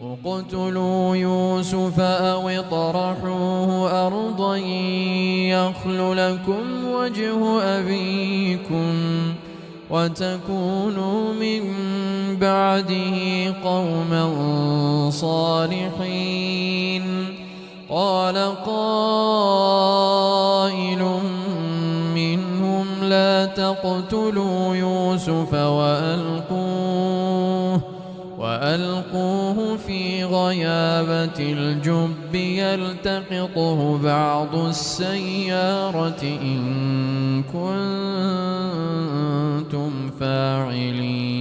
اقتلوا يوسف أو اطرحوه أرضا يخل لكم وجه أبيكم وتكونوا من بعده قوما صالحين. قال قائل منهم لا تقتلوا يوسف وألقوه في غيابة الجب يلتقطه بعض السيارة إن كنتم فاعلين.